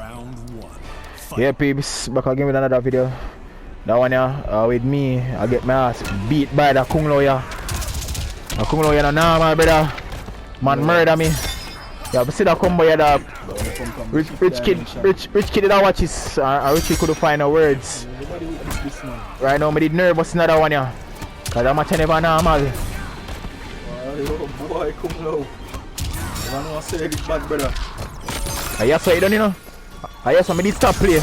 Round one. Yeah, peeps, back again with another video. That one yeah, with me, I get my ass beat by the KNOWW yeah. The KNOWW yeah, no normal brother. Man murder me. Yeah, but see that combo yeah, the rich kid that watch this, rich kid couldn't find no words. Right now, I did nervous in that one yeah. Cause that match never normal. Yo, boy, KNOWW. I know I say this bad brother. I hear so you done you know. I hear somebody stop play.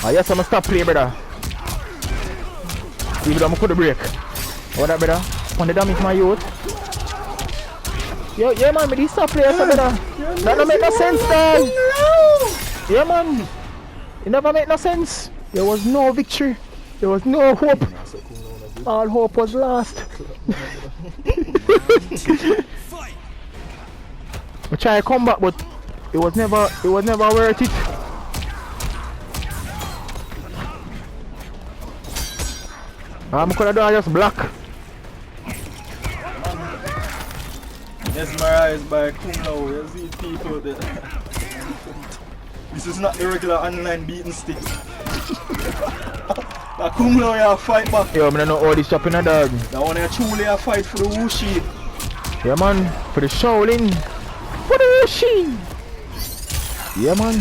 I hear some stop play brother. Even though I could break. What that brother? On the damage my youth. Yo, yeah man, me stop play brother. That don't make no sense dog. Yeah man. It never make no sense. There was no victory. There was no hope. All hope was lost. I try to come back but it was never worth it. I'm gonna do just black. Mesmerized by KNOWW. You see people there. This is not the regular online beating stick. That KNOWW you fight back. Yo, I don't know all this chopping a dog. That one you truly a fight for the Wushi. Yeah man, for the Shaolin. For the Wushi. Yeah man.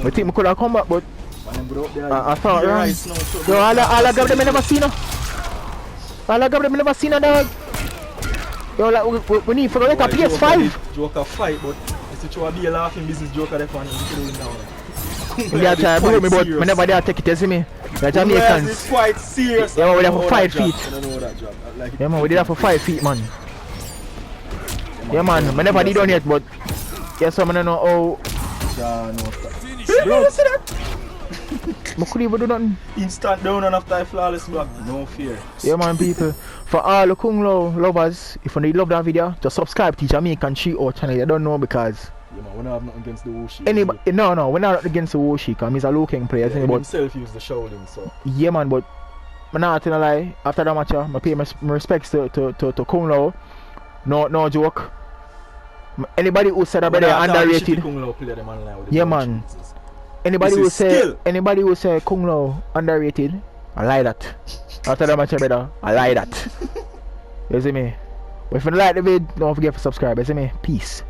I think I could have come back but I thought right. Yo, all I got them I never seen no. All I got them I never seen no dog. Yo, like we need to get a PS5. Joker fight, but it's a be a laughing business Joker that one is down. Yeah, try to bring me but I never dare take it, you see me? The Jamaicans. It's quite serious. Yeah man, we did that for 5 feet. I don't know that job. Like yeah man, we did that for 5 feet man. Yeah man, I never did done yet but yes, I don't know how. Bro, you see that? I couldn't even do nothing. Instant down and after flawless block. No fear. Yeah man people. For all the KNOWW lovers, if you love that video, just subscribe to Jamaican channel. You don't know because yeah man, we're not have nothing against the Wushi. Anybody, no, we're not against the Wushi because he's a looking player. Yeah, himself used the Shaolin, so yeah man, but I'm not telling a lie. After that match, I pay my respects to KNOWW. No joke. Anybody who said that they're underrated. Yeah man. Anybody who say KNOWW underrated, I lie that. After that match brother, I lie that. You see me? But if you like the video, don't forget to subscribe, you see me? Peace.